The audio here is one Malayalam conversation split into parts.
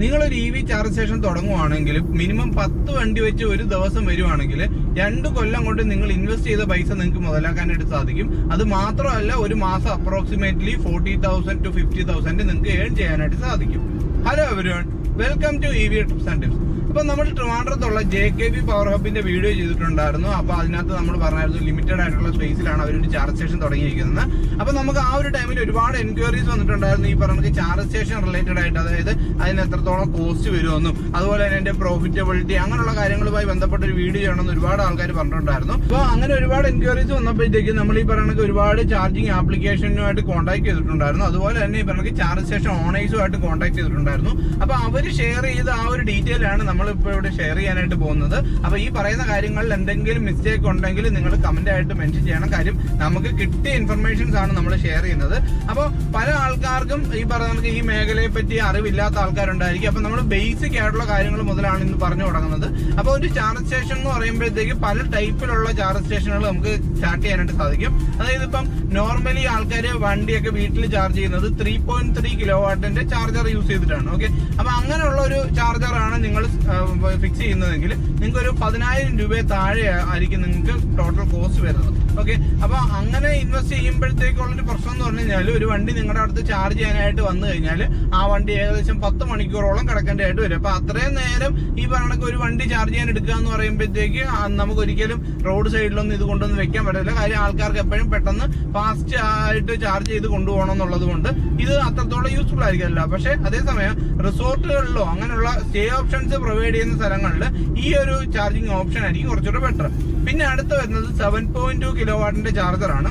നിങ്ങളൊരു EV ചാർജ് സ്റ്റേഷൻ തുടങ്ങുവാണെങ്കിൽ മിനിമം 10 വണ്ടി വെച്ച് ഒരു ദിവസം വരുവാണെങ്കിൽ 2 കൊല്ലം കൊണ്ട് നിങ്ങൾ ഇൻവെസ്റ്റ് ചെയ്ത പൈസ നിങ്ങൾക്ക് മുതലാക്കാനായിട്ട് സാധിക്കും. അത് മാത്രമല്ല ഒരു മാസം അപ്രോക്സിമേറ്റ്ലി 40,000 to 50,000 നിങ്ങൾക്ക് ഏൺ ചെയ്യാനായിട്ട് സാധിക്കും. Hello everyone, welcome to EV tips and tips. അപ്പൊ നമ്മൾ ട്രിവാൻഡ്രത്തുള്ള JKB പവർ ഹബിന്റെ വീഡിയോ ചെയ്തിട്ടുണ്ടായിരുന്നു. അപ്പൊ അതിനകത്ത് നമ്മൾ പറഞ്ഞായിരുന്നു ലിമിറ്റഡ് ആയിട്ടുള്ള സ്പേസിലാണ് അവരൊരു ചാർജ് സ്റ്റേഷൻ തുടങ്ങിയിരിക്കുന്നത്. അപ്പൊ നമുക്ക് ആ ഒരു ടൈമിൽ ഒരുപാട് എൻക്വയറീസ് വന്നിട്ടുണ്ടായിരുന്നു ഈ പറഞ്ഞ ചാർജ് സ്റ്റേഷൻ റിലേറ്റഡ് ആയിട്ട്. അതായത് അതിന് എത്രത്തോളം കോസ്റ്റ് വരുമെന്നും അതുപോലെ തന്നെ അതിന്റെ പ്രോഫിറ്റബിലിറ്റി അങ്ങനെയുള്ള കാര്യങ്ങളുമായി ബന്ധപ്പെട്ട ഒരു വീഡിയോ ചെയ്യണമെന്ന് ഒരുപാട് ആൾക്കാർ പറഞ്ഞിട്ടുണ്ടായിരുന്നു. അപ്പൊ അങ്ങനെ ഒരുപാട് എൻക്വയറീസ് വന്നപ്പോഴത്തേക്ക് നമ്മൾ ഈ പറഞ്ഞ ഒരുപാട് ചാർജിങ് ആപ്ലിക്കേഷനുമായിട്ട് കോൺടാക്ട് ചെയ്തിട്ടുണ്ടായിരുന്നു. അതുപോലെ തന്നെ ഈ പറഞ്ഞ ചാർജ് സ്റ്റേഷൻ ഓണേഴ്സുമായിട്ട് കോൺടാക്ട് ചെയ്തിട്ടുണ്ടായിരുന്നു. അപ്പൊ അവർ ഷെയർ ചെയ്ത ആ ഒരു ഡീറ്റെയിൽ ആണ് നമ്മളിപ്പോ ഇവിടെ ഷെയർ ചെയ്യാനായിട്ട് പോകുന്നത്. അപ്പൊ ഈ പറയുന്ന കാര്യങ്ങളിൽ എന്തെങ്കിലും മിസ്റ്റേക്ക് ഉണ്ടെങ്കിൽ നിങ്ങൾ കമന്റ് ആയിട്ട് മെൻഷൻ ചെയ്യണം. കാര്യം നമുക്ക് കിട്ടിയ ഇൻഫർമേഷൻസ് ആണ് നമ്മൾ ഷെയർ ചെയ്യുന്നത്. അപ്പോൾ പല ആൾക്കാർക്കും ഈ പറയുന്ന ഈ മേഖലയെ പറ്റി അറിവില്ലാത്ത ആൾക്കാരുണ്ടായിരിക്കും. അപ്പൊ നമ്മൾ ബേസിക് ആയിട്ടുള്ള കാര്യങ്ങൾ മുതലാണ് ഇന്ന് പറഞ്ഞു തുടങ്ങുന്നത്. അപ്പൊ ഒരു ചാർജ് സ്റ്റേഷൻ എന്ന് പറയുമ്പോഴത്തേക്ക് പല ടൈപ്പിലുള്ള ചാർജ് സ്റ്റേഷനുകൾ നമുക്ക് സ്റ്റാർട്ട് ചെയ്യാനായിട്ട് സാധിക്കും. അതായത് ഇപ്പം നോർമലി ആൾക്കാർ വണ്ടിയൊക്കെ വീട്ടിൽ ചാർജ് ചെയ്യുന്നത് 3.3 കിലോവാട്ടിന്റെ ചാർജർ യൂസ് ചെയ്തിട്ടാണ്. ഓക്കെ, അപ്പൊ അങ്ങനെയുള്ള ഒരു ചാർജറാണ് നിങ്ങൾ ഫിക്സ് ചെയ്യുന്നതെങ്കിൽ നിങ്ങൾക്ക് ഒരു 10,000 രൂപ താഴെ ആയിരിക്കും നിങ്ങൾക്ക് ടോട്ടൽ കോസ്റ്റ് വരുന്നത്. ഓക്കെ, അപ്പൊ അങ്ങനെ ഇൻവെസ്റ്റ് ചെയ്യുമ്പോഴത്തേക്കുള്ളൊരു പ്രശ്നം എന്ന് പറഞ്ഞു കഴിഞ്ഞാൽ ഒരു വണ്ടി നിങ്ങളുടെ അടുത്ത് ചാർജ് ചെയ്യാനായിട്ട് വന്നു കഴിഞ്ഞാൽ ആ വണ്ടി ഏകദേശം 10 മണിക്കൂറോളം കിടക്കേണ്ടതായിട്ട് വരും. അപ്പൊ അത്രയും നേരം ഈ പറഞ്ഞ ഒരു വണ്ടി ചാർജ് ചെയ്യാൻ എടുക്കുക എന്ന് പറയുമ്പോഴത്തേക്ക് നമുക്ക് ഒരിക്കലും റോഡ് സൈഡിലൊന്നും ഇത് കൊണ്ടൊന്നും വെക്കാൻ പറ്റില്ല. കാര്യം ആൾക്കാർക്ക് എപ്പോഴും പെട്ടെന്ന് ഫാസ്റ്റ് ആയിട്ട് ചാർജ് ചെയ്ത് കൊണ്ടുപോകണം എന്നുള്ളത് കൊണ്ട് ഇത് അത്രത്തോളം യൂസ്ഫുൾ ആയിരിക്കില്ല. പക്ഷെ അതേസമയം റിസോർട്ടുകളിലോ അങ്ങനെയുള്ള സ്റ്റേ ഓപ്ഷൻസ് പ്രൊവൈഡ് ചെയ്യുന്ന സ്ഥലങ്ങളിൽ ഈ ഒരു ചാർജിങ് ഓപ്ഷൻ ആയിരിക്കും കുറച്ചുകൂടെ ബെറ്റർ. പിന്നെ അടുത്ത് വരുന്നത് 7.2 കിലോവാട്ടിന്റെ ചാർജറാണ്.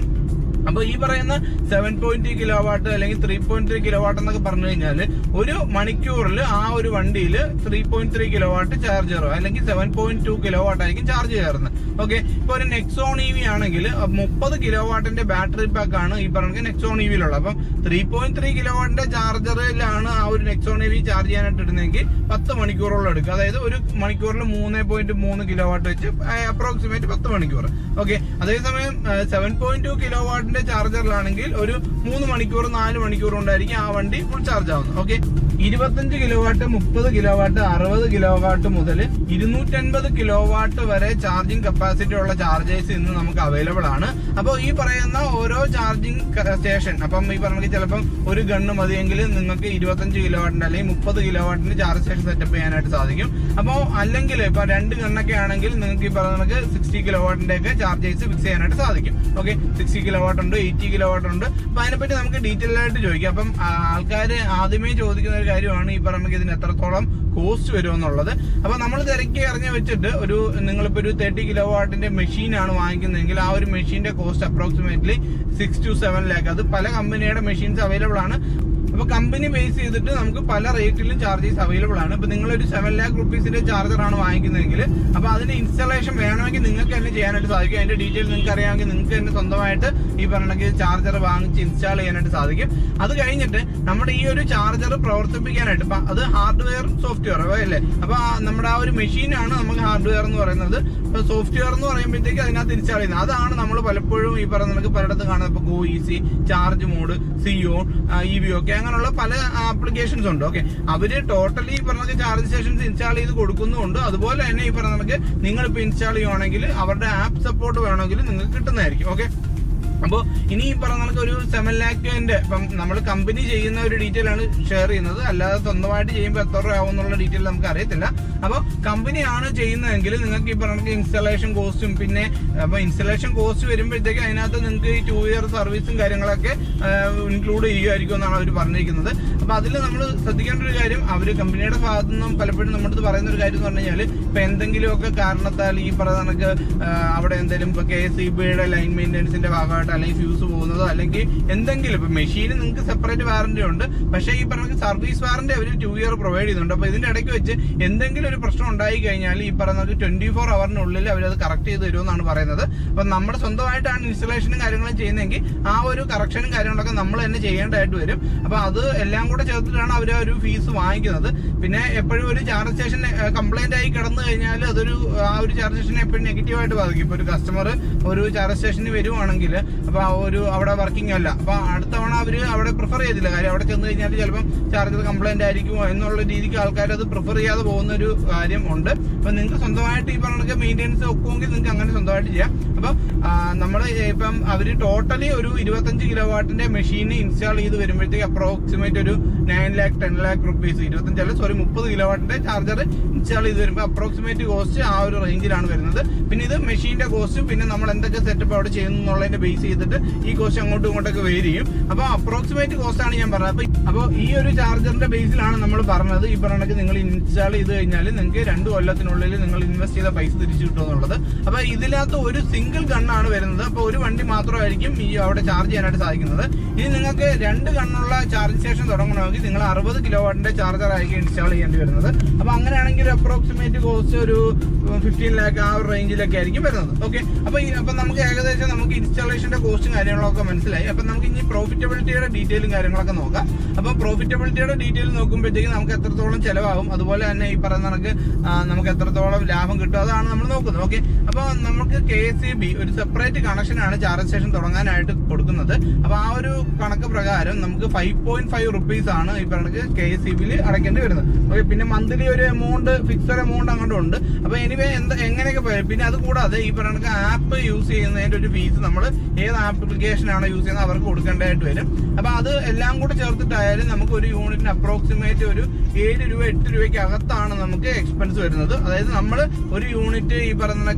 അപ്പൊ ഈ പറയുന്ന 7.2 കിലോവാട്ട് അല്ലെങ്കിൽ 3.3 കിലോവാട്ട് എന്നൊക്കെ പറഞ്ഞു കഴിഞ്ഞാൽ ഒരു മണിക്കൂറിൽ ആ ഒരു വണ്ടിയിൽ 3.3 കിലോവാട്ട് ചാർജറോ അല്ലെങ്കിൽ 7.2 കിലോവാട്ട് ആയിരിക്കും ചാർജ് കയറുന്നത്. ഓക്കെ, ഇപ്പൊ ഒരു നെക്സോൺ EV ആണെങ്കിൽ 30 കിലോവാട്ടിന്റെ ബാറ്ററി പാക്ക് ആണ് ഈ പറഞ്ഞ നെക്സോൺ EVയിലുള്ളത്. അപ്പം 3.3 കിലോവാട്ടിന്റെ ചാർജറിലാണ് ആ ഒരു നെക്സോൺ EV ചാർജ് ചെയ്യാനായിട്ട് ഇടുന്നതെങ്കിൽ 10 മണിക്കൂറോളം എടുക്കും. അതായത് ഒരു മണിക്കൂറിൽ 3.3 കിലോവാട്ട് വെച്ച് അപ്രോക്സിമേറ്റ് 10 മണിക്കൂർ. ഓക്കെ, അതേസമയം 7.2 കിലോവാട്ടിന്റെ ചാർജറിലാണെങ്കിൽ ഒരു 3 മണിക്കൂർ 4 മണിക്കൂർ കൊണ്ടായിരിക്കും ആ വണ്ടി ഫുൾ ചാർജ് ആവുന്നത്. ഓക്കെ, 25 കിലോവാട്ട്, 30 കിലോവാട്ട്, 60 കിലോവാട്ട് മുതൽ 250 കിലോവാട്ട് വരെ ചാർജിങ് കപ്പാസിറ്റി ഉള്ള ചാർജേഴ്സ് ഇന്ന് നമുക്ക് അവൈലബിൾ ആണ്. അപ്പോൾ ഈ പറയുന്ന ഓരോ ചാർജിങ് സ്റ്റേഷൻ, അപ്പം ഈ പറഞ്ഞ ചിലപ്പം ഒരു ഗണ്ണ് മതിയെങ്കിൽ നിങ്ങൾക്ക് 25 കിലോവാട്ടിന്റെ അല്ലെങ്കിൽ 30 കിലോവാട്ടിന്റെ ചാർജ് സ്റ്റേഷൻ സെറ്റപ്പ് ചെയ്യാനായിട്ട് സാധിക്കും. അപ്പോൾ അല്ലെങ്കിൽ ഇപ്പൊ 2 ഗണ്ണൊക്കെ ആണെങ്കിൽ നിങ്ങൾക്ക് ഈ പറഞ്ഞ 60 കിലോവാട്ടിന്റെ ഒക്കെ ചാർജേഴ്സ് ഫിക്സ് ചെയ്യാനായിട്ട് സാധിക്കും. ഓക്കെ, 60 കിലോവാട്ട് ഉണ്ട്, 80 കിലോവാട്ട് ഉണ്ട്. അപ്പൊ അതിനെപ്പറ്റി നമുക്ക് ഡീറ്റെയിൽ ആയിട്ട് ചോദിക്കാം. അപ്പം ആൾക്കാർ ആദ്യമേ ചോദിക്കുന്ന ഒരു കാര്യമാണ് ഈ പറഞ്ഞ ഇതിന് എത്രത്തോളം കോസ്റ്റ് വരും എന്നുള്ളത്. അപ്പൊ നമ്മൾ തിരക്കി അറിഞ്ഞു വെച്ചിട്ട് നിങ്ങളിപ്പോ ഒരു 30 കിലോവാട്ടിന്റെ മെഷീനാണ് വാങ്ങിക്കുന്നതെങ്കിൽ ആ ഒരു മെഷീന്റെ കോസ്റ്റ് അപ്രോക്സിമേറ്റ്ലി 6 to 7 lakh. അത് പല കമ്പനിയുടെ മെഷീൻസ് അവൈലബിൾ ആണ്. അപ്പൊ കമ്പനി ബേസ് ചെയ്തിട്ട് നമുക്ക് പല റേറ്റിലും ചാർജസ് അവൈലബിൾ ആണ്. ഇപ്പൊ നിങ്ങളൊരു 7 lakh rupeesന്റെ ചാർജറാണ് വാങ്ങിക്കുന്നതെങ്കിൽ അപ്പൊ അതിന്റെ ഇൻസ്റ്റലേഷൻ വേണമെങ്കിൽ നിങ്ങൾക്ക് തന്നെ ചെയ്യാനായിട്ട് സാധിക്കും. അതിന്റെ ഡീറ്റെയിൽ നിങ്ങൾക്ക് അറിയാമെങ്കിൽ നിങ്ങൾക്ക് തന്നെ സ്വന്തമായിട്ട് ഈ പറഞ്ഞ ചാർജർ വാങ്ങിച്ച് ഇൻസ്റ്റാൾ ചെയ്യാനായിട്ട് സാധിക്കും. അത് കഴിഞ്ഞിട്ട് നമ്മുടെ ഈ ഒരു ചാർജർ പ്രവർത്തിപ്പിക്കാനായിട്ട് ഇപ്പൊ അത് ഹാർഡ്വെയർ സോഫ്റ്റ്വെയർ അല്ലേ. അപ്പൊ നമ്മുടെ ആ ഒരു മെഷീനാണ് നമുക്ക് ഹാർഡ്വെയർ എന്ന് പറയുന്നത്. ഇപ്പൊ സോഫ്റ്റ്വെയർ എന്ന് പറയുമ്പോഴത്തേക്ക് അതിനകത്ത് ഇൻസ്റ്റാൾ ചെയ്യുന്നത് അതാണ് നമ്മൾ പലപ്പോഴും ഈ പറഞ്ഞ നമുക്ക് പലയിടത്ത് കാണുന്നത്. ഇപ്പൊ ഗോ ഈസി, ചാർജ് മോഡ്, സിഒ, EV ഒക്കെ അങ്ങനെയുള്ള പല ആപ്ലിക്കേഷൻസ് ഉണ്ട്. ഓക്കെ, അവര് ടോട്ടലി ഈ പറഞ്ഞ ചാർജ് സ്റ്റേഷൻസ് ഇൻസ്റ്റാൾ ചെയ്ത് കൊടുക്കുന്നുണ്ട്. അതുപോലെ തന്നെ ഈ പറഞ്ഞ നിങ്ങളിപ്പോ ഇൻസ്റ്റാൾ ചെയ്യുവാണെങ്കിൽ അവരുടെ ആപ്പ് സപ്പോർട്ട് വേണമെങ്കിൽ നിങ്ങൾക്ക് കിട്ടുന്നതായിരിക്കും. ഓക്കെ, അപ്പോൾ ഇനി ഈ പറഞ്ഞ ഒരു 7 lakhന്റെ ഇപ്പം നമ്മൾ കമ്പനി ചെയ്യുന്ന ഒരു ഡീറ്റെയിൽ ആണ് ഷെയർ ചെയ്യുന്നത്. അല്ലാതെ സ്വന്തമായിട്ട് ചെയ്യുമ്പോൾ എത്ര രൂപ ആവും എന്നുള്ള ഡീറ്റെയിൽ നമുക്ക് അറിയത്തില്ല. അപ്പോൾ കമ്പനിയാണ് ചെയ്യുന്നതെങ്കിൽ നിങ്ങൾക്ക് ഈ പറഞ്ഞ ഇൻസ്റ്റലേഷൻ കോസ്റ്റും പിന്നെ അപ്പൊ ഇൻസ്റ്റലേഷൻ കോസ്റ്റ് വരുമ്പോഴത്തേക്ക് അതിനകത്ത് നിങ്ങൾക്ക് ഈ 2 year സർവീസും കാര്യങ്ങളൊക്കെ ഇൻക്ലൂഡ് ചെയ്യുമായിരിക്കും എന്നാണ് അവർ പറഞ്ഞിരിക്കുന്നത്. അപ്പൊ അതിൽ നമ്മൾ ശ്രദ്ധിക്കേണ്ട ഒരു കാര്യം, അവർ കമ്പനിയുടെ ഭാഗത്തു നിന്നും പലപ്പോഴും നമ്മുടെ അടുത്ത് പറയുന്ന ഒരു കാര്യം എന്ന് പറഞ്ഞു കഴിഞ്ഞാൽ ഇപ്പൊ എന്തെങ്കിലുമൊക്കെ കാരണത്താൽ ഈ പറഞ്ഞ അവിടെ എന്തെങ്കിലും ഇപ്പൊ KSEBയുടെ ലൈൻ മെയിൻ്റെനൻസിന്റെ ഭാഗമായിട്ട് അല്ലെങ്കിൽ ഫ്യൂസ് പോകുന്നതോ അല്ലെങ്കിൽ എന്തെങ്കിലും ഇപ്പൊ മെഷീന് നിങ്ങൾക്ക് സെപ്പറേറ്റ് വാറന്റി ഉണ്ട്. പക്ഷേ ഈ പറഞ്ഞ സർവീസ് വാറന്റി അവർ 2 year പ്രൊവൈഡ് ചെയ്യുന്നുണ്ട്. അപ്പൊ ഇതിന്റെ ഇടയ്ക്ക് വെച്ച് എന്തെങ്കിലും ഒരു പ്രശ്നം ഉണ്ടായി കഴിഞ്ഞാൽ ഈ പറഞ്ഞ 24 hourനുള്ളിൽ അവരത് കറക്റ്റ് ചെയ്ത് തരുമെന്നാണ് പറയുന്നത്. അപ്പൊ നമ്മുടെ സ്വന്തമായിട്ടാണ് ഇൻസ്റ്റലേഷനും കാര്യങ്ങളും ചെയ്യുന്നതെങ്കിൽ ആ ഒരു കറക്ഷനും കാര്യങ്ങളൊക്കെ നമ്മൾ തന്നെ ചെയ്യേണ്ടതായിട്ട് വരും. അപ്പൊ അത് എല്ലാം കൂടെ ചേർത്തിട്ടാണ് അവർ ഒരു ഫീസ് വാങ്ങിക്കുന്നത്. പിന്നെ എപ്പോഴും ഒരു ചാർജ് സ്റ്റേഷൻ കംപ്ലൈന്റ് ആയി കിടന്നു കഴിഞ്ഞാൽ അതൊരു ആ ഒരു ചാർജ് സ്റ്റേഷനെ എപ്പോഴും നെഗറ്റീവായിട്ട് ബാധിക്കും. ഇപ്പൊ ഒരു കസ്റ്റമർ ഒരു ചാർജ് സ്റ്റേഷന് വരുവാണെങ്കിൽ അപ്പൊ അവിടെ വർക്കിംഗ് അല്ല, അപ്പൊ അടുത്ത തവണ അവര് അവിടെ പ്രിഫർ ചെയ്തില്ല. കാര്യം അവിടെ ചെന്ന് കഴിഞ്ഞാൽ ചിലപ്പം ചാർജർ കംപ്ലൈന്റ് ആയിരിക്കുമോ എന്നുള്ള രീതിക്ക് ആൾക്കാർ അത് പ്രിഫർ ചെയ്യാതെ പോകുന്ന ഒരു കാര്യം ഉണ്ട്. അപ്പൊ നിങ്ങൾക്ക് സ്വന്തമായിട്ട് ഈ പറഞ്ഞ മെയിൻ്റെനൻസ് ഒക്കുമെങ്കിൽ നിങ്ങൾക്ക് അങ്ങനെ സ്വന്തമായിട്ട് ചെയ്യാം. അപ്പൊ നമ്മൾ ഇപ്പം അവര് ടോട്ടലി ഒരു 25 കിലോവാട്ടിന്റെ മെഷീൻ ഇൻസ്റ്റാൾ ചെയ്ത് വരുമ്പോഴത്തേക്ക് അപ്രോക്സിമേറ്റ് ഒരു 9 lakh 10 lakh rupees 30 കിലോവാട്ടിന്റെ charger install ചെയ്ത് വരുമ്പോൾ അപ്രോക്സിമേറ്റ് കോസ്റ്റ് ആ ഒരു റേഞ്ചിലാണ് വരുന്നത്. പിന്നെ ഇത് മെഷീന്റെ കോസ്റ്റും പിന്നെ നമ്മൾ എന്തൊക്കെ സെറ്റപ്പ് അവിടെ ചെയ്യുന്നു എന്നുള്ളതിന്റെ ബേസ് ചെയ്തിട്ട് ഈ കോസ്റ്റ് അങ്ങോട്ടും ഇങ്ങോട്ടൊക്കെ വേരി ചെയ്യും. അപ്പൊ അപ്രോക്സിമേറ്റ് കോസ്റ്റ് ആണ് ഞാൻ പറഞ്ഞത്. അപ്പോൾ ഈ ഒരു ചാർജറിന്റെ ബേസിലാണ് നമ്മൾ പറഞ്ഞത് ഈ പറഞ്ഞിട്ട് നിങ്ങൾ ഇൻസ്റ്റാൾ ചെയ്ത് കഴിഞ്ഞാൽ നിങ്ങൾക്ക് 2 കൊല്ലത്തിനുള്ളിൽ നിങ്ങൾ ഇൻവെസ്റ്റ് ചെയ്ത പൈസ തിരിച്ചു കിട്ടും എന്നുള്ളത്. അപ്പൊ ഇതിനകത്ത് ഒരു സിംഗിൾ ഗണ്ണാണ് വരുന്നത്. അപ്പൊ ഒരു വണ്ടി മാത്രമായിരിക്കും ഈ അവിടെ ചാർജ് ചെയ്യാനായിട്ട് സാധിക്കുന്നത്. ഇനി നിങ്ങൾക്ക് 2 ഗണ്ണുള്ള ചാർജ് സ്റ്റേഷൻ തുടങ്ങണമെങ്കിൽ നിങ്ങൾ 60 കിലോവാട്ടിന്റെ ചാർജർ ആയിരിക്കും ഇൻസ്റ്റാൾ ചെയ്യേണ്ടി വരുന്നത്. അപ്പൊ അങ്ങനെയാണെങ്കിൽ അപ്രോക്സിമേറ്റ് കോസ്റ്റ് ഒരു 15 lakh ആ ഒരു റേഞ്ചിലൊക്കെ ആയിരിക്കും വരുന്നത്. ഓക്കെ, അപ്പൊ നമുക്ക് ഏകദേശം നമുക്ക് ഇൻസ്റ്റാളേഷന്റെ കോസ്റ്റും കാര്യങ്ങളൊക്കെ മനസ്സിലായി. അപ്പൊ നമുക്ക് ഇനി പ്രോഫിറ്റബിലിറ്റിയുടെ ഡീറ്റെയിലും കാര്യങ്ങളൊക്കെ നോക്കാം. അപ്പൊ പ്രോഫിറ്റബിലിറ്റിയുടെ ഡീറ്റെയിൽ നോക്കുമ്പോഴത്തേക്ക് നമുക്ക് എത്രത്തോളം ചെലവാകും, അതുപോലെ തന്നെ ഈ പറയുന്ന കണക്ക് നമുക്ക് എത്രത്തോളം ലാഭം കിട്ടും, അതാണ് നമ്മൾ നോക്കുന്നത്. ഓക്കെ, അപ്പൊ നമുക്ക് KSEB ഒരു സെപ്പറേറ്റ് കണക്ഷനാണ് ചാർജ് സ്റ്റേഷൻ തുടങ്ങാനായിട്ട് കൊടുക്കുന്നത്. അപ്പൊ ആ ഒരു കണക്ക് പ്രകാരം നമുക്ക് 5.5 rupees ആണ് ഈ പറഞ്ഞ KSEBിൽ അടയ്ക്കേണ്ടി വരുന്നത്. ഓക്കെ, പിന്നെ മന്ത്ലി ഒരു എമൗണ്ട് ഫിക്സഡ് എമൗണ്ട് അങ്ങോട്ടും ഉണ്ട്. അപ്പൊ എനിവേ എങ്ങനെയൊക്കെ പോയാലും പിന്നെ അത് കൂടാതെ ഈ പറഞ്ഞ ആപ്പ് യൂസ് ചെയ്യുന്നതിന്റെ ഒരു ഫീസ് നമ്മൾ ഏത് ആപ്ലിക്കേഷൻ ആണോ യൂസ് ചെയ്യുന്നത് അവർക്ക് കൊടുക്കേണ്ടതായിട്ട് വരും. അപ്പൊ അത് എല്ലാം കൂടെ ചേർത്തിട്ടായാലും നമുക്ക് ഒരു യൂണിറ്റിന് അപ്രോക്സിമേറ്റ് ഒരു 7 രൂപ 8 രൂപയ്ക്ക് അകത്താണ് നമുക്ക് എക്സ്പെൻസ് വരുന്നത്. അതായത് നമ്മൾ ഒരു യൂണിറ്റ് ഈ പറഞ്ഞ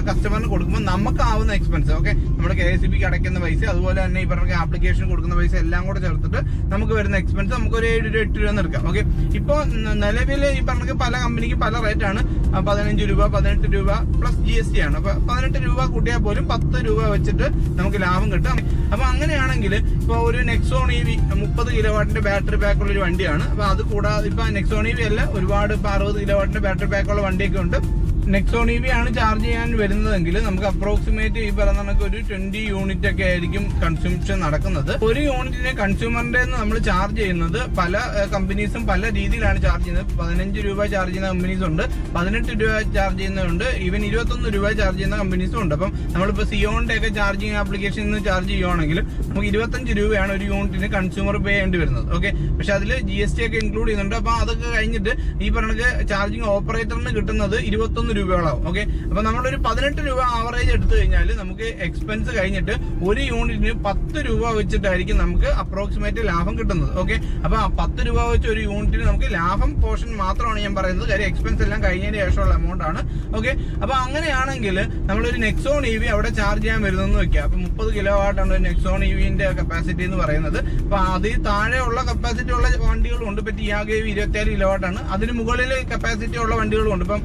കസ്റ്റമറിന് കൊടുക്കുമ്പോൾ നമുക്കാവുന്ന എക്സ്പെൻസ്, ഓക്കെ, നമ്മുടെ KSEBിക്ക് അടയ്ക്കുന്ന പൈസ അതുപോലെ തന്നെ ഈ പറഞ്ഞ ആപ്ലിക്കേഷൻ കൊടുക്കുന്ന പൈസ എല്ലാം കൂടെ ചേർത്തിട്ട് നമുക്ക് വരുന്ന എക്സ്പെൻസ് നമുക്ക് ഒരു 7 രൂപ 8 രൂപ എടുക്കാം. ഓക്കെ, ഇപ്പൊ നിലവിൽ ഈ പറഞ്ഞ പല കമ്പനിക്ക് പല റേറ്റ് ആണ്. 15 രൂപ 18 രൂപ പ്ലസ് GST ആണ്. അപ്പൊ 18 രൂപ കൂട്ടിയാൽ പോലും 10 രൂപ വെച്ചിട്ട് നമുക്ക് ലാഭം കിട്ടും. അപ്പൊ അങ്ങനെയാണെങ്കിൽ ഇപ്പൊ ഒരു നെക്സോൺ EV 30 കിലോവാട്ടിന്റെ ബാറ്ററി പാക്ക് ഉള്ള ഒരു വണ്ടിയാണ്. അപ്പൊ അത് കൂടാതെ ഇപ്പൊ നെക്സോൺ EV അല്ല, ഒരുപാട് 60 കിലോവാട്ടിന്റെ ബാറ്ററി പാക്ക് ഉള്ള വണ്ടിയൊക്കെ ഉണ്ട്. നെക്സോൺ EV ആണ് ചാർജ് ചെയ്യാൻ വരുന്നതെങ്കിൽ നമുക്ക് അപ്രോക്സിമേറ്റ് ഈ പറയുന്ന കണക്ക് ഒരു 20 യൂണിറ്റ് ഒക്കെ ആയിരിക്കും കൺസ്യൂംഷൻ നടക്കുന്നത്. ഒരു യൂണിറ്റിന് കൺസ്യൂമറിന്റെ നമ്മൾ ചാർജ് ചെയ്യുന്നത് പല കമ്പനീസും പല രീതിയിലാണ് ചാർജ് ചെയ്യുന്നത്. 15 രൂപ ചാർജ് ചെയ്യുന്ന കമ്പനീസ് ഉണ്ട്, 18 രൂപ ചാർജ് ചെയ്യുന്നതുണ്ട്, ഈവൻ 21 രൂപ ചാർജ് ചെയ്യുന്ന കമ്പനീസും ഉണ്ട്. അപ്പം നമ്മളിപ്പോ സിയോണിന്റെ ഒക്കെ ചാർജിങ് ആപ്ലിക്കേഷനിൽ നിന്ന് ചാർജ് ചെയ്യുവാണെങ്കിൽ നമുക്ക് 25 രൂപയാണ് ഒരു യൂണിറ്റിന് കൺസ്യൂമർ പേ ചെയ്യേണ്ടി വരുന്നത്. ഓക്കെ, പക്ഷെ അതിൽ GST ഒക്കെ ഇൻക്ലൂഡ് ചെയ്യുന്നുണ്ട്. അപ്പൊ അതൊക്കെ കഴിഞ്ഞിട്ട് ഈ പറഞ്ഞ ചാർജിങ് ഓപ്പറേറ്ററിന് കിട്ടുന്നത് 21 രൂപയോളാവും. ഓക്കെ, അപ്പൊ നമ്മളൊരു 18 രൂപ ആവറേജ് എടുത്തു കഴിഞ്ഞാൽ നമുക്ക് എക്സ്പെൻസ് കഴിഞ്ഞിട്ട് ഒരു യൂണിറ്റിന് 10 രൂപ വെച്ചിട്ടായിരിക്കും നമുക്ക് അപ്രോക്സിമേറ്റ് ലാഭം കിട്ടുന്നത്. ഓക്കെ, അപ്പൊ 10 രൂപ വെച്ച് ഒരു യൂണിറ്റിന് നമുക്ക് ലാഭം പോർഷൻ മാത്രമാണ് ഞാൻ പറയുന്നത്. കാര്യം എക്സ്പെൻസ് എല്ലാം കഴിഞ്ഞതിന് ശേഷമുള്ള എമൗണ്ട് ആണ്. ഓക്കെ, അപ്പൊ അങ്ങനെയാണെങ്കിൽ നമ്മളൊരു നെക്സോൺ EV അവിടെ ചാർജ് ചെയ്യാൻ വരുന്നെന്ന് വെക്കുക. അപ്പൊ 30 കിലോവാട്ടാണ് ഒരു നെക്സോൺ EVന്റെ കപ്പാസിറ്റി എന്ന് പറയുന്നത്. അപ്പൊ അതിൽ താഴെയുള്ള കപ്പാസിറ്റി ഉള്ള വണ്ടികളും ഉണ്ട്. ഇപ്പൊ ടിയാഗോ 27 കിലോവാട്ടാണ്. അതിന് മുകളിൽ കപ്പാസിറ്റി ഉള്ള വണ്ടികളും ഉണ്ട്. ഇപ്പം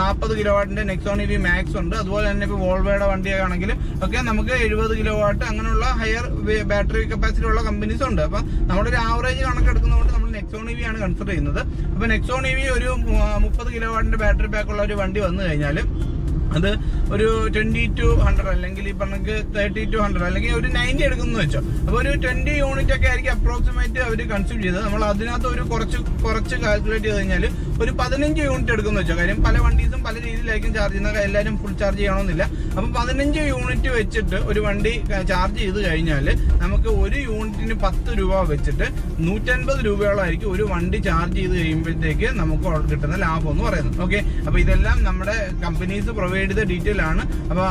40 കിലോവാട്ടിന്റെ നെക്സോൺ EV മാക്സ് ഉണ്ട്. അതുപോലെ തന്നെ ഇപ്പൊ വോൾവോയുടെ വണ്ടിയാണെങ്കിൽ ഒക്കെ നമുക്ക് 70 കിലോവാട്ട് അങ്ങനെയുള്ള ഹയർ ബാറ്ററി കപ്പാസിറ്റി ഉള്ള കമ്പനീസ് ഉണ്ട്. അപ്പൊ നമ്മുടെ ഒരു ആവറേജ് കണക്കെടുക്കുന്നതുകൊണ്ട് നമ്മൾ നെക്സോൺ EV ആണ് കൺസിഡർ ചെയ്യുന്നത്. അപ്പൊ നെക്സോൺ EV ഒരു 30 കിലോവാട്ടിന്റെ ബാറ്ററി പാക്ക് ഉള്ള ഒരു വണ്ടി വന്നു കഴിഞ്ഞാൽ അത് ഒരു 20 to 100 അല്ലെങ്കിൽ ഈ പറഞ്ഞ 30 to 100 അല്ലെങ്കിൽ ഒരു 90 എടുക്കുന്നു വെച്ചോ. അപ്പൊ ഒരു 20 യൂണിറ്റ് ഒക്കെ ആയിരിക്കും അപ്രോക്സിമേറ്റ് അവർ കൺസ്യൂം ചെയ്തത്. നമ്മൾ അതിനകത്ത് ഒരു കുറച്ച് കാൽക്കുലേറ്റ് ചെയ്ത് കഴിഞ്ഞാൽ ഒരു 15 യൂണിറ്റ് എടുക്കുന്നു വെച്ചോ. കാര്യം പല വണ്ടീസും പല രീതിയിലായിരിക്കും ചാർജ് ചെയ്യുന്നത്, എല്ലാവരും ഫുൾ ചാർജ് ചെയ്യണമെന്നില്ല. അപ്പൊ 15 യൂണിറ്റ് വെച്ചിട്ട് ഒരു വണ്ടി ചാർജ് ചെയ്ത് കഴിഞ്ഞാൽ നമുക്ക് ഒരു യൂണിറ്റിന് 10 രൂപ വെച്ചിട്ട് 150 രൂപയോളമായിരിക്കും ഒരു വണ്ടി ചാർജ് ചെയ്ത് കഴിയുമ്പോഴത്തേക്ക് നമുക്ക് കിട്ടുന്ന ലാഭം എന്ന് പറയുന്നത്. ഓക്കെ, അപ്പൊ ഇതെല്ലാം നമ്മുടെ കമ്പനീസ് പ്രൊവൈഡ് ചെയ്ത ഡീറ്റെയിൽ ആണ്. അപ്പൊ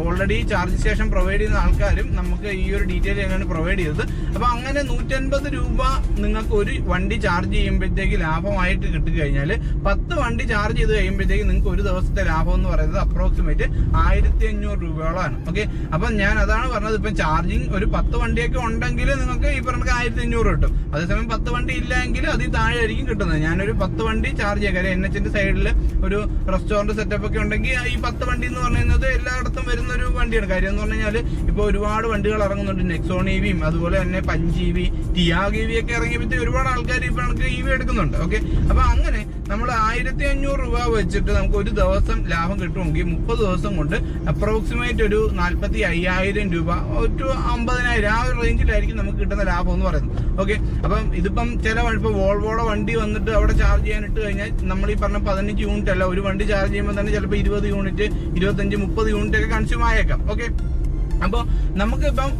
ഓൾറെഡി ചാർജ് സ്റ്റേഷൻ പ്രൊവൈഡ് ചെയ്യുന്ന ആൾക്കാരും നമുക്ക് ഈ ഒരു ഡീറ്റെയിൽ എങ്ങനെ പ്രൊവൈഡ് ചെയ്തത്. അപ്പൊ അങ്ങനെ 150 രൂപ നിങ്ങൾക്ക് ഒരു വണ്ടി ചാർജ് ചെയ്യുമ്പോഴത്തേക്ക് ലാഭമായിട്ട് കിട്ടിക്കഴിഞ്ഞാൽ 10 വണ്ടി ചാർജ് ചെയ്ത് കഴിയുമ്പോഴത്തേക്ക് നിങ്ങൾക്ക് ഒരു ദിവസത്തെ ലാഭം എന്ന് പറയുന്നത് അപ്രോക്സിമേറ്റ് 1500 രൂപയോളമാണ്. ഓക്കെ, അപ്പൊ ഞാൻ അതാണ് പറഞ്ഞത്. ഇപ്പൊ ചാർജിങ് ഒരു 10 വണ്ടിയൊക്കെ ഉണ്ടെങ്കിൽ നിങ്ങൾക്ക് ഈ പറഞ്ഞ 1500 കിട്ടും. അതേസമയം 10 വണ്ടി ഇല്ല എങ്കിൽ അതിൽ താഴെ ആയിരിക്കും കിട്ടുന്നത്. ഞാനൊരു 10 വണ്ടി ചാർജ് ചെയ്യാം. കാര്യം NHന്റെ സൈഡിൽ ഒരു റെസ്റ്റോറന്റ് സെറ്റപ്പ് ഒക്കെ ഉണ്ടെങ്കിൽ ഈ 10 വണ്ടി എന്ന് പറയുന്നത് എല്ലായിടത്തും വരുന്ന ഒരു വണ്ടിയാണ്. കാര്യം എന്ന് പറഞ്ഞു കഴിഞ്ഞാൽ ഇപ്പൊ ഒരുപാട് വണ്ടികൾ ഇറങ്ങുന്നുണ്ട്. നെക്സോൺ EVയും അതുപോലെ തന്നെ പഞ്ച് EV, ടിയാഗോ EV ഒക്കെ ഇറങ്ങിയപ്പോഴത്തേക്ക് ഒരുപാട് ആൾക്കാർ ഇപ്പൊ നമുക്ക് EV എടുക്കുന്നുണ്ട്. ഓക്കെ, അപ്പൊ അങ്ങനെ നമ്മൾ 1500 രൂപ വെച്ചിട്ട് നമുക്ക് ഒരു ദിവസം ലാഭം കിട്ടുമെങ്കിൽ 30 ദിവസം കൊണ്ട് അപ്രോക്സിമേറ്റ് ഒരു 45,000 രൂപ ഒരു 50,000 ആ ഒരു റേഞ്ചിലായിരിക്കും നമുക്ക് കിട്ടുന്ന ലാഭം എന്ന് പറയുന്നത്. ഓക്കെ, അപ്പം ഇതിപ്പം ചില ഇപ്പൊ വോൾവോയുടെ വണ്ടി വന്നിട്ട് അവിടെ ചാർജ് ചെയ്യാൻ ഇട്ട് കഴിഞ്ഞാൽ നമ്മൾ ഈ പറഞ്ഞ 15 യൂണിറ്റ് അല്ല, ഒരു വണ്ടി ചാർജ് ചെയ്യുമ്പോൾ തന്നെ ചിലപ്പോൾ 20 യൂണിറ്റ് 25 30 യൂണിറ്റ് ഒക്കെ കൺസ്യൂം ആയേക്കാം. ഓക്കെ, അപ്പോൾ നമുക്കിപ്പം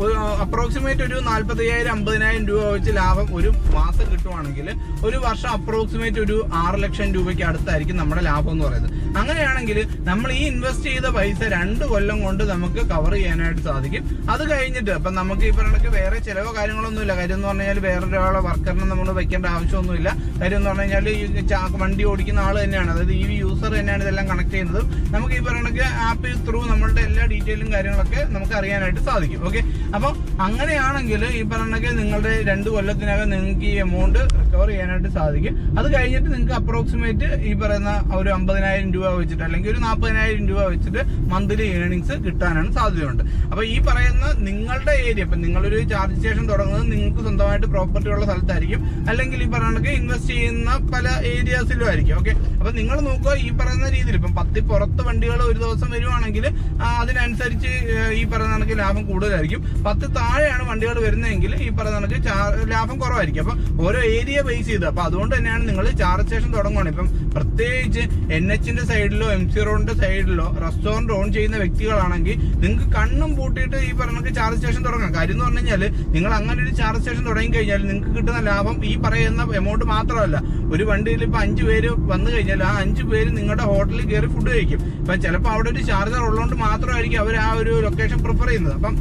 അപ്രോക്സിമേറ്റ് ഒരു 45,000-50,000 രൂപ വെച്ച് ലാഭം ഒരു മാസം കിട്ടുവാണെങ്കിൽ ഒരു വർഷം അപ്രോക്സിമേറ്റ് ഒരു 6 ലക്ഷം രൂപയ്ക്ക് അടുത്തായിരിക്കും നമ്മുടെ ലാഭം എന്ന് പറയുന്നത്. അങ്ങനെയാണെങ്കിൽ നമ്മൾ ഈ ഇൻവെസ്റ്റ് ചെയ്ത പൈസ 2 കൊല്ലം കൊണ്ട് നമുക്ക് കവർ ചെയ്യാനായിട്ട് സാധിക്കും. അത് കഴിഞ്ഞിട്ട് ഇപ്പം നമുക്ക് ഈ പറഞ്ഞിട്ട് വേറെ ചിലവോ കാര്യങ്ങളൊന്നുമില്ല. കാര്യം എന്ന് പറഞ്ഞു കഴിഞ്ഞാൽ വേറൊരാളെ വർക്കറിനെ നമ്മൾ വെക്കേണ്ട ആവശ്യമൊന്നുമില്ല. കാര്യം എന്ന് പറഞ്ഞു കഴിഞ്ഞാൽ ഈ വണ്ടി ഓടിക്കുന്ന ആൾ തന്നെയാണ്, അതായത് EV യൂസർ തന്നെയാണ് ഇതെല്ലാം കണക്ട് ചെയ്യുന്നത്. നമുക്ക് ഈ പറഞ്ഞ ആപ്പ് ത്രൂ നമ്മളുടെ എല്ലാ ഡീറ്റെയിലും കാര്യങ്ങളൊക്കെ നമുക്ക് അറിയാനായിട്ട് സാധിക്കും. ഓക്കെ, അപ്പോൾ അങ്ങനെയാണെങ്കിൽ ഈ പറഞ്ഞ നിങ്ങളുടെ 2 കൊല്ലത്തിനകം നിങ്ങൾക്ക് ഈ എമൗണ്ട് റിക്കവർ ചെയ്യാനായിട്ട് സാധിക്കും. അത് കഴിഞ്ഞിട്ട് നിങ്ങൾക്ക് അപ്രോക്സിമേറ്റ് ഈ പറയുന്ന ഒരു 50,000 രൂപ വെച്ചിട്ട് അല്ലെങ്കിൽ ഒരു 40,000 രൂപ വെച്ചിട്ട് മന്ത്ലി ഏർണിങ്സ് കിട്ടാനാണ് സാധ്യതയുണ്ട്. അപ്പോൾ ഈ പറയുന്ന നിങ്ങളുടെ ഏരിയ, ഇപ്പം നിങ്ങളൊരു ചാർജ് സ്റ്റേഷൻ തുടങ്ങുന്നത് നിങ്ങൾക്ക് സ്വന്തമായിട്ട് പ്രോപ്പർട്ടി ഉള്ള സ്ഥലത്തായിരിക്കും, അല്ലെങ്കിൽ ഈ പറഞ്ഞ ഇൻവെസ്റ്റ് ചെയ്യുന്ന പല ഏരിയാസിലും ആയിരിക്കും. ഓക്കെ, അപ്പൊ നിങ്ങൾ നോക്കുക ഈ പറയുന്ന രീതിയിൽ ഇപ്പം 10 പുറത്ത് വണ്ടികൾ ഒരു ദിവസം വരുവാണെങ്കിൽ അതിനനുസരിച്ച് ഈ പറയുന്ന കണക്ക് ലാഭം കൂടുതലായിരിക്കും. 10 താഴെയാണ് വണ്ടികൾ വരുന്നതെങ്കിൽ ഈ പറയുന്ന കണക്ക് ലാഭം കുറവായിരിക്കും. അപ്പൊ ഓരോ ഏരിയ ബേസ് ചെയ്ത്, അപ്പൊ അതുകൊണ്ട് തന്നെയാണ് നിങ്ങൾ ചാർജ് സ്റ്റേഷൻ തുടങ്ങുകയാണ്. ഇപ്പം പ്രത്യേകിച്ച് NH-ന്റെ സൈഡിലോ MC റോഡിന്റെ സൈഡിലോ റെസ്റ്റോറന്റ് ഓൺ ചെയ്യുന്ന വ്യക്തികളാണെങ്കിൽ നിങ്ങൾക്ക് കണ്ണും പൂട്ടിയിട്ട് ഈ പറഞ്ഞ ചാർജ് സ്റ്റേഷൻ തുടങ്ങാം. കാര്യം എന്ന് പറഞ്ഞു കഴിഞ്ഞാൽ നിങ്ങൾ അങ്ങനെ ഒരു ചാർജ് സ്റ്റേഷൻ തുടങ്ങി കഴിഞ്ഞാൽ നിങ്ങൾക്ക് കിട്ടുന്ന ലാഭം ഈ പറയുന്ന എമൗണ്ട് മാത്രമല്ല. ഒരു വണ്ടിയിൽ ഇപ്പൊ 5 പേര് വന്നു കഴിഞ്ഞാൽ ആ 5 പേര് നിങ്ങളുടെ ഹോട്ടലിൽ കയറി ഫുഡ് കഴിക്കും. ഇപ്പൊ ചിലപ്പോൾ അവിടെ ഒരു ചാർജർ ഉള്ളതുകൊണ്ട് മാത്രമായിരിക്കും അവർ ആ ഒരു ലൊക്കേഷൻ പ്രിഫർ ചെയ്യുന്നത്. അപ്പം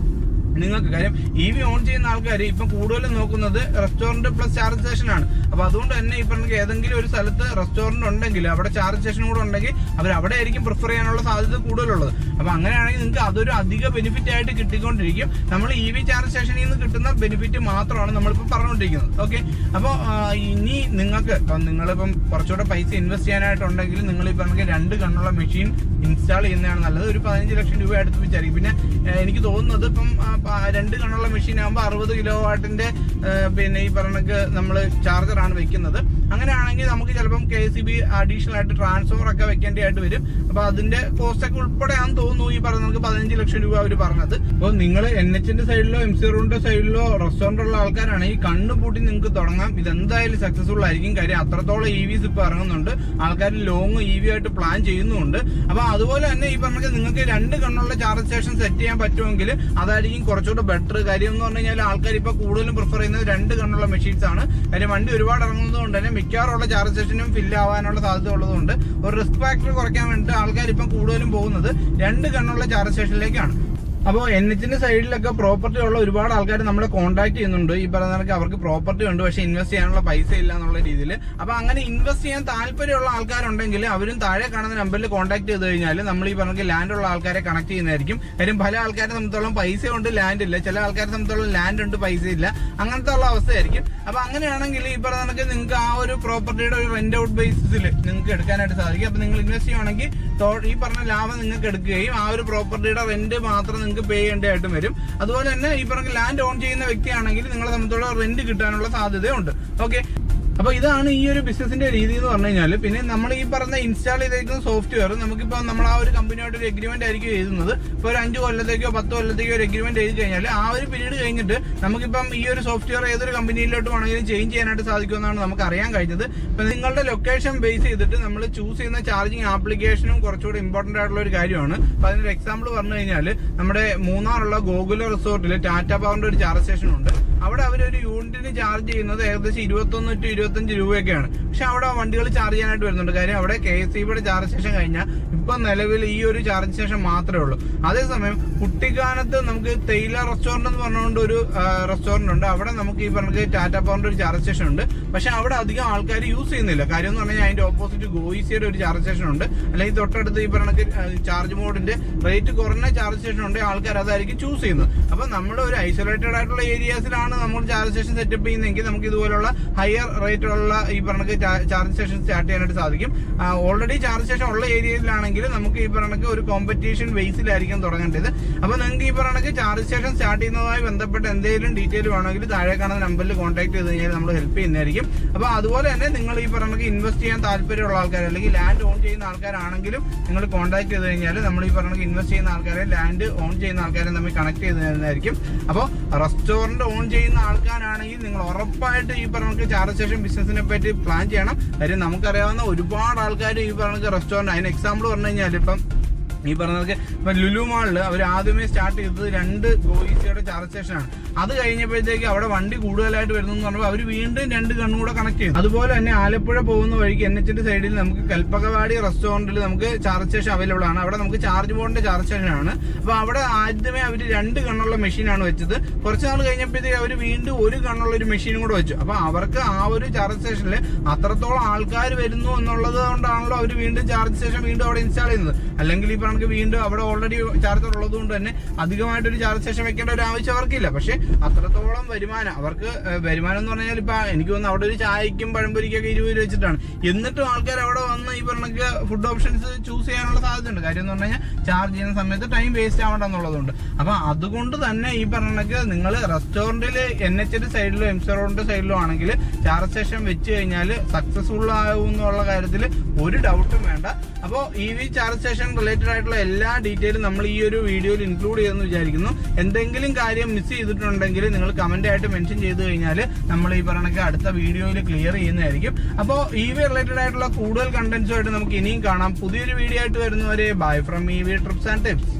നിങ്ങൾക്ക് കാര്യം EV ഓൺ ചെയ്യുന്ന ആൾക്കാർ ഇപ്പം കൂടുതലും നോക്കുന്നത് റെസ്റ്റോറന്റ് പ്ലസ് ചാർജ് സ്റ്റേഷൻ ആണ്. അപ്പൊ അതുകൊണ്ട് തന്നെ ഈ പറഞ്ഞ ഏതെങ്കിലും ഒരു സ്ഥലത്ത് റെസ്റ്റോറന്റ് ഉണ്ടെങ്കിൽ അവിടെ ചാർജ് സ്റ്റേഷൻ കൂടെ ഉണ്ടെങ്കിൽ അവർ അവിടെ ആയിരിക്കും പ്രിഫർ ചെയ്യാനുള്ള സാധ്യത കൂടുതലുള്ളത്. അപ്പൊ അങ്ങനെയാണെങ്കിൽ നിങ്ങൾക്ക് അതൊരു അധിക ബെനിഫിറ്റ് ആയിട്ട് കിട്ടിക്കൊണ്ടിരിക്കും. നമ്മൾ EV ചാർജ് സ്റ്റേഷനിൽ നിന്ന് കിട്ടുന്ന ബെനിഫിറ്റ് മാത്രമാണ് നമ്മളിപ്പോൾ പറഞ്ഞുകൊണ്ടിരിക്കുന്നത്. ഓക്കെ, അപ്പോൾ ഇനി നിങ്ങളിപ്പം കുറച്ചുകൂടെ പൈസ ഇൻവെസ്റ്റ് ചെയ്യാനായിട്ടുണ്ടെങ്കിൽ നിങ്ങൾ ഈ പറഞ്ഞ 2 കണ്ണുള്ള മെഷീൻ ഇൻസ്റ്റാൾ ചെയ്യുന്നതാണ് നല്ലത്. ഒരു 15 ലക്ഷം രൂപ അടുത്ത് വെച്ചായിരിക്കും. പിന്നെ എനിക്ക് തോന്നുന്നത് ഇപ്പം 2 കണ്ണുള്ള മെഷീൻ ആകുമ്പോൾ 60 കിലോ വാട്ടിന്റെ പിന്നെ ഈ പറഞ്ഞ നമ്മൾ ചാർജറാണ് വെക്കുന്നത്. അങ്ങനെയാണെങ്കിൽ നമുക്ക് ചിലപ്പം KCB അഡീഷണൽ ആയിട്ട് ട്രാൻസ്ഫോമർ ഒക്കെ വെക്കേണ്ടതായിട്ട് വരും. അപ്പൊ അതിന്റെ കോസ്റ്റ് ഒക്കെ ഉൾപ്പെടെയാണെന്ന് തോന്നുന്നു ഈ പറഞ്ഞ നമുക്ക് 15 ലക്ഷം രൂപ അവർ പറഞ്ഞത്. അപ്പോൾ നിങ്ങൾ NH-ന്റെ സൈഡിലോ MC റോഡിന്റെ സൈഡിലോ റെസ്റ്റോറന്റ് ഉള്ള ആൾക്കാരാണെങ്കിൽ കണ്ണു പൂട്ടി നിങ്ങൾക്ക് തുടങ്ങാം. ഇതെന്തായാലും സക്സസ്ഫുൾ ആയിരിക്കും. കാര്യം അത്രത്തോളം EVs ഇപ്പൊ ഇറങ്ങുന്നുണ്ട്, ആൾക്കാർ ലോങ് EV ആയിട്ട് പ്ലാൻ ചെയ്യുന്നുണ്ട്. അപ്പൊ അതുപോലെ തന്നെ ഈ പറഞ്ഞ നിങ്ങൾക്ക് 2 കണ്ണുള്ള ചാർജ് സ്റ്റേഷൻ സെറ്റ് ചെയ്യാൻ പറ്റുമെങ്കിൽ അതായിരിക്കും കുറച്ചുകൂടെ ബെറ്റർ. കാര്യം എന്ന് പറഞ്ഞു കഴിഞ്ഞാൽ ആൾക്കാർ ഇപ്പൊ കൂടുതലും പ്രിഫർ ചെയ്യുന്നത് 2 കണ്ണുള്ള മെഷീൻസ് ആണ്. കാര്യം വണ്ടി ഒരുപാട് ഇറങ്ങുന്നത് കൊണ്ട് തന്നെ മിക്കവാറുള്ള ചാർജ് സ്റ്റേഷനും ഫില്ല് ആവാനുള്ള സാധ്യത ഉള്ളതുകൊണ്ട് ഒരു റിസ്ക് ഫാക്ടർ കുറയ്ക്കാൻ വേണ്ടിയിട്ട് ആൾക്കാർ ഇപ്പം കൂടുതലും പോകുന്നത് 2 കണ്ണുള്ള ചാർജ് സ്റ്റേഷനിലേക്കാണ്. അപ്പോൾ NH-ന്റെ സൈഡിലൊക്കെ പ്രോപ്പർട്ടി ഉള്ള ഒരുപാട് ആൾക്കാർ നമ്മളെ കോൺടാക്ട് ചെയ്യുന്നുണ്ട്. ഈ പറയുന്ന കണക്ക് അവർക്ക് പ്രോപ്പർട്ടി ഉണ്ട്, പക്ഷെ ഇൻവെസ്റ്റ് ചെയ്യാനുള്ള പൈസ ഇല്ല എന്നുള്ള രീതിയിൽ. അപ്പൊ അങ്ങനെ ഇൻവെസ്റ്റ് ചെയ്യാൻ താല്പര്യമുള്ള ആൾക്കാരുണ്ടെങ്കിൽ അവരും താഴെ കാണുന്ന നമ്പറിൽ കോൺടാക്ട് ചെയ്ത് കഴിഞ്ഞാൽ നമ്മൾ ഈ പറഞ്ഞ ലാൻഡ് ഉള്ള ആൾക്കാരെ കണക്ട് ചെയ്യുന്നതായിരിക്കും. കാര്യം പല ആൾക്കാരെ സംബന്ധിച്ചോളം പൈസ ഉണ്ട്, ലാൻഡ് ഇല്ല. ചില ആൾക്കാരെ സംബന്ധിച്ചോളം ലാൻഡ് ഉണ്ട്, പൈസ ഇല്ല. അങ്ങനത്തെ ഉള്ള അവസ്ഥയായിരിക്കും. അപ്പൊ അങ്ങനെയാണെങ്കിൽ ഈ പറഞ്ഞ കണക്ക് നിങ്ങൾക്ക് ആ ഒരു പ്രോപ്പർട്ടിയുടെ ഒരു റെന്റ് ഔട്ട് ബേസിസിൽ നിങ്ങൾക്ക് എടുക്കാനായിട്ട് സാധിക്കും. അപ്പൊ നിങ്ങൾ ഇൻവെസ്റ്റ് ചെയ്യുവാണെങ്കിൽ ഈ പറഞ്ഞ ലാഭം നിങ്ങൾക്ക് എടുക്കുകയും ആ ഒരു പ്രോപ്പർട്ടിയുടെ റെന്റ് മാത്രം നിങ്ങൾക്ക് പേ ചെയ്യേണ്ടതായിട്ടും വരും. അതുപോലെ തന്നെ ഈ പറഞ്ഞ ലാൻഡ് ഓൺ ചെയ്യുന്ന വ്യക്തിയാണെങ്കിൽ നിങ്ങളെ സംബന്ധിച്ചോളം റെന്റ് കിട്ടാനുള്ള സാധ്യതയുണ്ട്. ഓക്കെ, അപ്പൊ ഇതാണ് ഈ ഒരു ബിസിനസിന്റെ രീതി എന്ന് പറഞ്ഞു കഴിഞ്ഞാൽ. പിന്നെ നമ്മൾ ഈ പറഞ്ഞ ഇൻസ്റ്റാൾ ചെയ്തിരിക്കുന്ന സോഫ്റ്റ്വെയർ നമുക്കിപ്പോൾ നമ്മൾ ആ ഒരു കമ്പനിയായിട്ട് ഒരു എഗ്രിമെന്റ് ആയിരിക്കും എഴുതുന്നത്. ഇപ്പോൾ ഒരു 5 കൊല്ലത്തേക്കോ 10 കൊല്ലത്തേക്കോ ഒരു എഗ്രിമെന്റ് എഴുതി കഴിഞ്ഞാൽ ആ ഒരു പീരീഡ് കഴിഞ്ഞിട്ട് നമുക്കിപ്പം ഈ ഒരു സോഫ്റ്റ്വെയർ ഏതൊരു കമ്പനിയിലോട്ട് വേണമെങ്കിലും ചേഞ്ച് ചെയ്യാനായിട്ട് സാധിക്കുമെന്നാണ് നമുക്ക് അറിയാൻ കഴിഞ്ഞത്. ഇപ്പൊ നിങ്ങളുടെ ലൊക്കേഷൻ ബേസ് ചെയ്തിട്ട് നമ്മൾ ചൂസ് ചെയ്യുന്ന ചാർജിങ് ആപ്ലിക്കേഷനും കുറച്ചുകൂടി ഇമ്പോർട്ടന്റ് ആയിട്ടുള്ള ഒരു കാര്യമാണ്. അപ്പൊ അതിനൊരു എക്സാമ്പിൾ പറഞ്ഞു കഴിഞ്ഞാൽ നമ്മുടെ മൂന്നാറുള്ള ഗോകുല റിസോർട്ടിൽ ടാറ്റ പവറിന്റെ ഒരു ചാർജ് സ്റ്റേഷൻ ഉണ്ട്. അവിടെ അവരൊരു യൂണിറ്റിന് ചാർജ് ചെയ്യുന്നത് ഏകദേശം 21 to 25 രൂപയൊക്കെയാണ്. പക്ഷെ അവിടെ വണ്ടികൾ ചാർജ് ചെയ്യാനായിട്ട് വരുന്നുണ്ട്. കാര്യം അവിടെ KSEBിയുടെ ചാർജ് സ്റ്റേഷൻ കഴിഞ്ഞാൽ ഇപ്പൊ നിലവിൽ ഈ ഒരു ചാർജ് സ്റ്റേഷൻ മാത്രമേ ഉള്ളൂ. അതേസമയം കുട്ടിക്കാനത്ത് നമുക്ക് തേയില റെസ്റ്റോറന്റ് എന്ന് പറഞ്ഞുകൊണ്ട് ഒരു റെസ്റ്റോറന്റ് ഉണ്ട്. അവിടെ നമുക്ക് ഈ പറഞ്ഞ ടാറ്റ പവറിന്റെ ഒരു ചാർജ് സ്റ്റേഷൻ ഉണ്ട്. പക്ഷെ അവിടെ അധികം ആൾക്കാർ യൂസ് ചെയ്യുന്നില്ല. കാര്യം എന്ന് പറഞ്ഞാൽ അതിന്റെ ഓപ്പോസിറ്റ് ഗോയിസിയുടെ ഒരു ചാർജ് സ്റ്റേഷൻ ഉണ്ട്. അല്ലെങ്കിൽ തൊട്ടടുത്ത് ഈ പറഞ്ഞ ചാർജ് മോഡിന്റെ റേറ്റ് കുറഞ്ഞ ചാർജ് സ്റ്റേഷൻ ഉണ്ട്. ആൾക്കാർ അതായിരിക്കും ചൂസ് ചെയ്യുന്നത്. അപ്പൊ നമ്മുടെ ഒരു ഐസൊലേറ്റഡ് ആയിട്ടുള്ള ഏരിയാസിലാണ് നമ്മൾ ചാർജ് സ്റ്റേഷൻ സെറ്റപ്പ് ചെയ്യുന്നതെങ്കിൽ നമുക്ക് ഇതുപോലുള്ള ഹയർ റേറ്റ് ഉള്ള ഈ പറഞ്ഞ ചാർജ് സ്റ്റേഷൻ സ്റ്റാർട്ട് ചെയ്യാനായിട്ട് സാധിക്കും. ഓൾറെഡി ചാർജ് സ്റ്റേഷൻ ഉള്ള ഏരിയയിലാണെങ്കിൽ നമുക്ക് ഈ പറഞ്ഞ ഒരു കോമ്പറ്റീഷൻ ബേസിലായിരിക്കും തുടങ്ങേണ്ടത്. അപ്പൊ നിങ്ങൾക്ക് ഈ പറഞ്ഞ ചാർജ് സ്റ്റേഷൻ സ്റ്റാർട്ട് ചെയ്യുന്നതുമായി ബന്ധപ്പെട്ട് എന്തെങ്കിലും ഡീറ്റെയിൽ വേണമെങ്കിൽ താഴെ കാണുന്ന നമ്പറിൽ കോൺടാക്ട് ചെയ്ത് കഴിഞ്ഞാൽ നമ്മൾ ഹെൽപ്പ് ചെയ്യുന്നതായിരിക്കും. അപ്പൊ അതുപോലെ തന്നെ നിങ്ങൾ ഈ പറഞ്ഞ ഇൻവെസ്റ്റ് ചെയ്യാൻ താല്പര്യമുള്ള ആൾക്കാർ അല്ലെങ്കിൽ ലാൻഡ് ഓൺ ചെയ്യുന്ന ആൾക്കാരാണെങ്കിലും നിങ്ങൾ കോൺടാക്ട് ചെയ്ത് കഴിഞ്ഞാൽ നമ്മൾ ഈ പറഞ്ഞ ഇൻവെസ്റ്റ് ചെയ്യുന്ന ആൾക്കാരെ ലാൻഡ് ഓൺ ചെയ്യുന്ന ആൾക്കാരെ നമ്മൾ കണക്ട് ചെയ്ത് തരുന്നതായിരിക്കും. അപ്പോൾ റെസ്റ്റോറന്റ് ഓൺ ചെയ്യുന്ന ആൾക്കാരാണെങ്കിൽ നിങ്ങൾ ഉറപ്പായിട്ട് ഈ പറഞ്ഞ ചാർജ് സ്റ്റേഷൻ ബിസിനസിനെ പറ്റി പ്ലാൻ ചെയ്യണം. കാര്യം നമുക്കറിയാവുന്ന ഒരുപാട് ആൾക്കാർ ഈ പറഞ്ഞ റെസ്റ്റോറന്റ്, അതിന് എക്സാമ്പിൾ പറഞ്ഞു കഴിഞ്ഞാൽ ഇപ്പം ഈ പറഞ്ഞതൊക്കെ ഇപ്പൊ ലുലു മാളില് അവർ ആദ്യമേ സ്റ്റാർട്ട് ചെയ്തത് 2 ഗോയിസിയുടെ ചാർജ് സ്റ്റേഷനാണ്. അത് കഴിഞ്ഞപ്പോഴത്തേക്ക് അവിടെ വണ്ടി കൂടുതലായിട്ട് വരുന്നു എന്ന് പറഞ്ഞപ്പോൾ അവർ വീണ്ടും 2 കണ്ണും കൂടെ കണക്ട് ചെയ്തു. അതുപോലെ തന്നെ ആലപ്പുഴ പോകുന്ന വഴിക്ക് NH സൈഡിൽ നമുക്ക് കൽപ്പകവാടി റെസ്റ്റോറന്റിൽ നമുക്ക് ചാർജ് സ്റ്റേഷൻ അവൈലബിൾ ആണ്. അവിടെ നമുക്ക് ചാർജ് ബോർഡിന്റെ ചാർജ് സ്റ്റേഷൻ ആണ്. അപ്പൊ അവിടെ ആദ്യമേ അവർ 2 കണ്ണുള്ള മെഷീനാണ് വെച്ചത്. കുറച്ച് നാൾ കഴിഞ്ഞപ്പോഴത്തേക്ക് അവർ വീണ്ടും 1 കണ്ണുള്ള ഒരു മെഷീനും കൂടെ വെച്ചു. അപ്പൊ അവർക്ക് ആ ഒരു ചാർജ് സ്റ്റേഷനിൽ അത്രത്തോളം ആൾക്കാർ വരുന്നു എന്നുള്ളത് കൊണ്ടാണല്ലോ അവർ വീണ്ടും ചാർജ് സ്റ്റേഷൻ വീണ്ടും അവിടെ ഇൻസ്റ്റാൾ ചെയ്യുന്നത്. അല്ലെങ്കിൽ ഈ നമുക്ക് വീണ്ടും അവിടെ ഓൾറെഡി ചാർജർ ഉള്ളത് കൊണ്ട് തന്നെ അധികമായിട്ടൊരു ചാർജ് സ്റ്റേഷൻ വെക്കേണ്ട ഒരു ആവശ്യം അവർക്കില്ല. പക്ഷെ അത്രത്തോളം വരുമാനം അവർക്ക് വരുമാനം എന്ന് പറഞ്ഞാൽ ഇപ്പൊ എനിക്ക് തോന്നുന്നു അവിടെ ഒരു ചായക്കും പഴംപൊരിക്കൊക്കെ 20 രൂപ വെച്ചിട്ടാണ്. എന്നിട്ടും ആൾക്കാർ അവിടെ വന്ന് ഈ പറഞ്ഞ ഫുഡ് ഓപ്ഷൻസ് ചൂസ് ചെയ്യാനുള്ള സാധ്യത ഉണ്ട്. കാര്യം എന്ന് പറഞ്ഞു കഴിഞ്ഞാൽ ചാർജ് ചെയ്യുന്ന സമയത്ത് ടൈം വേസ്റ്റ് ആവണ്ടെന്നുള്ളതുകൊണ്ട്. അപ്പൊ അതുകൊണ്ട് തന്നെ ഈ പറഞ്ഞ നിങ്ങൾ റെസ്റ്റോറന്റിൽ NH സൈഡിലോ MC റോഡിന്റെ സൈഡിലോ ആണെങ്കിൽ ചാർജ് സ്റ്റേഷൻ വെച്ച് കഴിഞ്ഞാൽ സക്സസ്ഫുൾ ആവും എന്നുള്ള കാര്യത്തിൽ ഒരു ഡൗട്ടും വേണ്ട. അപ്പോൾ EV ചാർജ് സ്റ്റേഷൻ റിലേറ്റഡ് ആയിട്ടുള്ള എല്ലാ ഡീറ്റെയിലും നമ്മൾ ഈ ഒരു വീഡിയോയിൽ ഇൻക്ലൂഡ് ചെയ്തെന്ന് വിചാരിക്കുന്നു. എന്തെങ്കിലും കാര്യം മിസ് ചെയ്തിട്ടുണ്ടെങ്കിൽ നിങ്ങൾ കമന്റ് ആയിട്ട് മെൻഷൻ ചെയ്ത് കഴിഞ്ഞാൽ നമ്മൾ ഈ പറഞ്ഞ അടുത്ത വീഡിയോയിൽ ക്ലിയർ ചെയ്യുന്നതായിരിക്കും. അപ്പോൾ EV റിലേറ്റഡ് ആയിട്ടുള്ള കൂടുതൽ കണ്ടന്റ്സുമായിട്ട് നമുക്ക് ഇനിയും കാണാം. പുതിയൊരു വീഡിയോ ആയിട്ട് വരുന്നവരെ bye from EV TRIPS and tips.